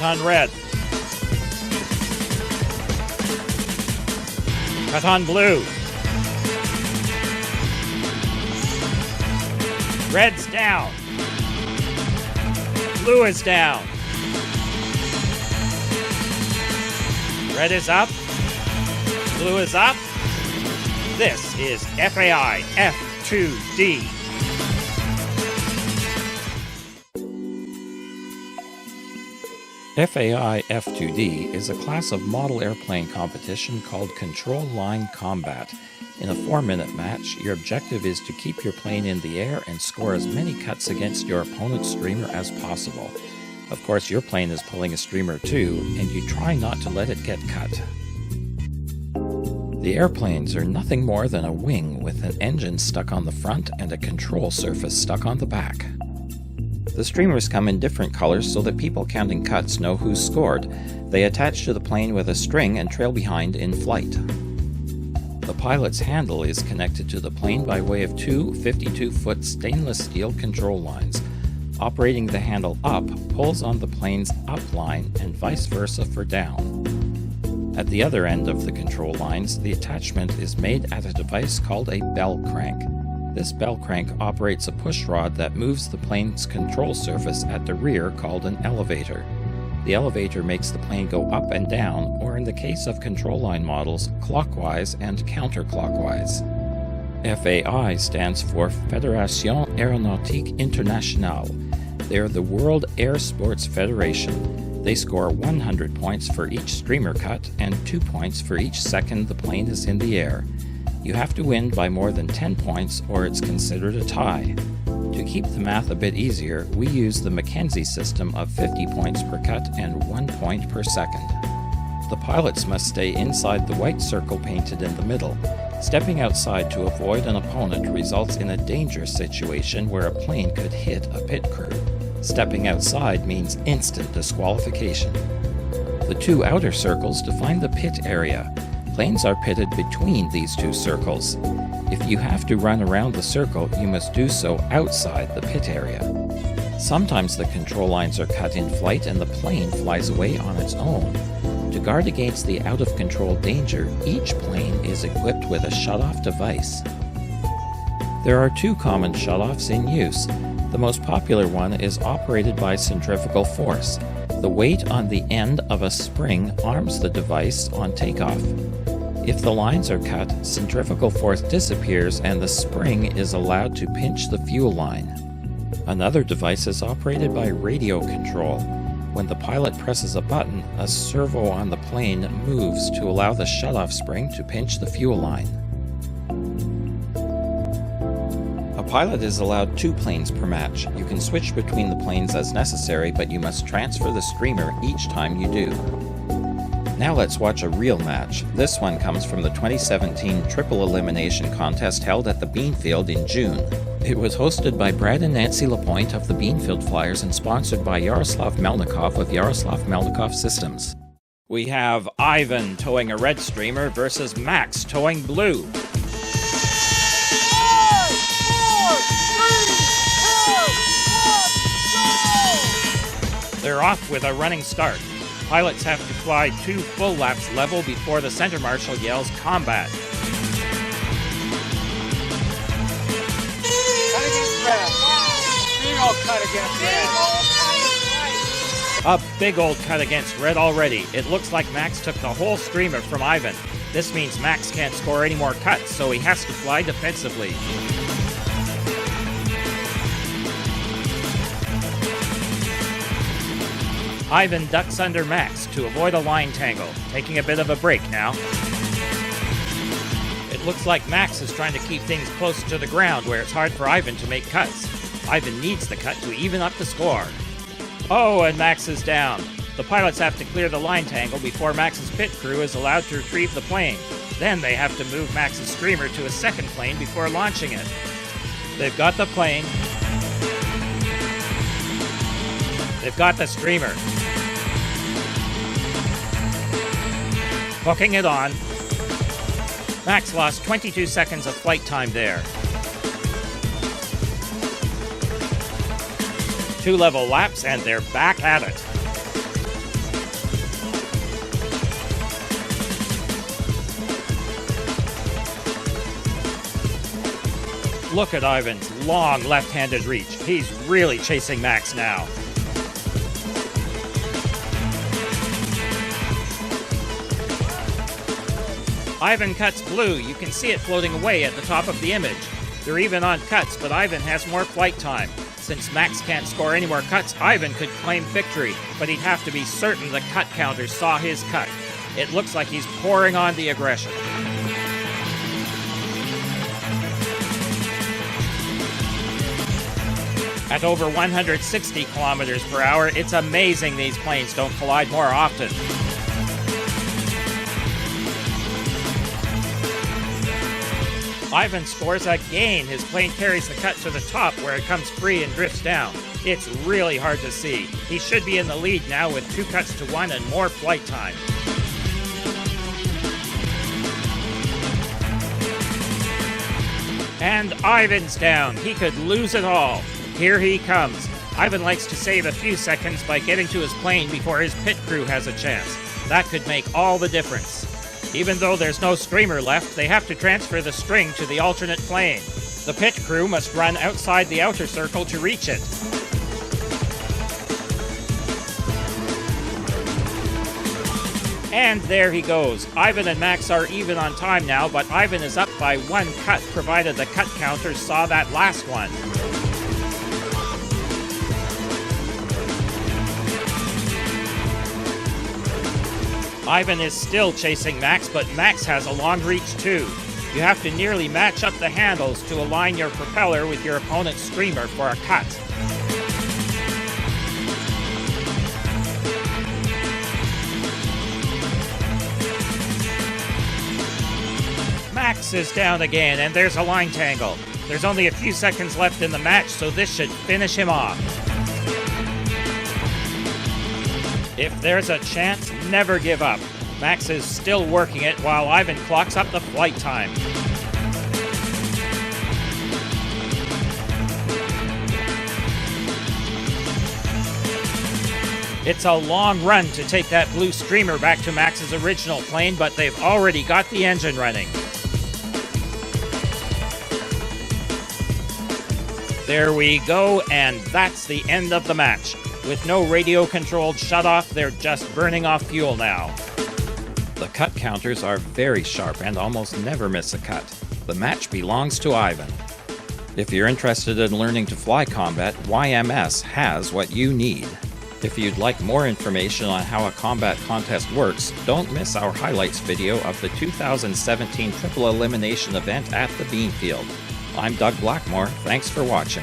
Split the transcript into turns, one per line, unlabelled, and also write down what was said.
Cut on red. Cut on blue. Red's down. Blue is down. Red is up. Blue is up. This is FAI F2D. FAI F2D is a class of model airplane competition called Control Line Combat. In a 4-minute match, your objective is to keep your plane in the air and score as many cuts against your opponent's streamer as possible. Of course, your plane is pulling a streamer too, and you try not to let it get cut. The airplanes are nothing more than a wing with an engine stuck on the front and a control surface stuck on the back. The streamers come in different colors so that people counting cuts know who's scored. They attach to the plane with a string and trail behind in flight. The pilot's handle is connected to the plane by way of two 52-foot stainless steel control lines. Operating the handle up pulls on the plane's up line and vice versa for down. At the other end of the control lines, the attachment is made at a device called a bell crank. This bell crank operates a push rod that moves the plane's control surface at the rear called an elevator. The elevator makes the plane go up and down, or in the case of control line models, clockwise and counterclockwise. FAI stands for Fédération Aéronautique Internationale. They are the World Air Sports Federation. They score 100 points for each streamer cut and 2 points for each second the plane is in the air. You have to win by more than 10 points or it's considered a tie. To keep the math a bit easier, we use the Mackenzie system of 50 points per cut and 1 point per second. The pilots must stay inside the white circle painted in the middle. Stepping outside to avoid an opponent results in a dangerous situation where a plane could hit a pit crew. Stepping outside means instant disqualification. The two outer circles define the pit area. Planes are pitted between these two circles. If you have to run around the circle, you must do so outside the pit area. Sometimes the control lines are cut in flight and the plane flies away on its own. To guard against the out-of-control danger, each plane is equipped with a shutoff device. There are two common shutoffs in use. The most popular one is operated by centrifugal force. The weight on the end of a spring arms the device on takeoff. If the lines are cut, centrifugal force disappears and the spring is allowed to pinch the fuel line. Another device is operated by radio control. When the pilot presses a button, a servo on the plane moves to allow the shutoff spring to pinch the fuel line. A pilot is allowed 2 planes per match. You can switch between the planes as necessary, but you must transfer the streamer each time you do. Now let's watch a real match. This one comes from the 2017 Triple Elimination Contest held at the Beanfield in June. It was hosted by Brad and Nancy Lapointe of the Beanfield Flyers and sponsored by Yaroslav Melnikov of Yaroslav Melnikov Systems. We have Ivan towing a red streamer versus Max towing blue.
5, 4, 3, 2, 1, go!
They're off with a running start. Pilots have to fly 2 full laps level before the center marshal yells combat.
Cut against red. Big old cut against red.
A big old cut against red already. It looks like Max took the whole streamer from Ivan. This means Max can't score any more cuts, so he has to fly defensively. Ivan ducks under Max to avoid a line tangle, taking a bit of a break now. It looks like Max is trying to keep things close to the ground where it's hard for Ivan to make cuts. Ivan needs the cut to even up the score. Oh, and Max is down. The pilots have to clear the line tangle before Max's pit crew is allowed to retrieve the plane. Then they have to move Max's streamer to a second plane before launching it. They've got the plane. They've got the streamer. Hooking it on. Max lost 22 seconds of flight time there. 2 level laps and they're back at it. Look at Ivan's long left-handed reach. He's really chasing Max now. Ivan cuts blue. You can see it floating away at the top of the image. They're even on cuts, but Ivan has more flight time. Since Max can't score any more cuts, Ivan could claim victory, but he'd have to be certain the cut counter saw his cut. It looks like he's pouring on the aggression. At over 160 kilometers per hour, it's amazing these planes don't collide more often. Ivan scores again. His plane carries the cut to the top where it comes free and drifts down. It's really hard to see. He should be in the lead now with 2 cuts to 1 and more flight time. And Ivan's down. He could lose it all. Here he comes. Ivan likes to save a few seconds by getting to his plane before his pit crew has a chance. That could make all the difference. Even though there's no streamer left, they have to transfer the string to the alternate plane. The pit crew must run outside the outer circle to reach it. And there he goes. Ivan and Max are even on time now, but Ivan is up by 1 cut, provided the cut counter saw that last one. Ivan is still chasing Max, but Max has a long reach too. You have to nearly match up the handles to align your propeller with your opponent's streamer for a cut. Max is down again, and there's a line tangle. There's only a few seconds left in the match, so this should finish him off. If there's a chance, never give up. Max is still working it while Ivan clocks up the flight time. It's a long run to take that blue streamer back to Max's original plane, but they've already got the engine running. There we go, and that's the end of the match. With no radio-controlled shutoff, they're just burning off fuel now. The cut counters are very sharp and almost never miss a cut. The match belongs to Ivan. If you're interested in learning to fly combat, YMS has what you need. If you'd like more information on how a combat contest works, don't miss our highlights video of the 2017 Triple Elimination event at the Beanfield. I'm Doug Blackmore. Thanks for watching.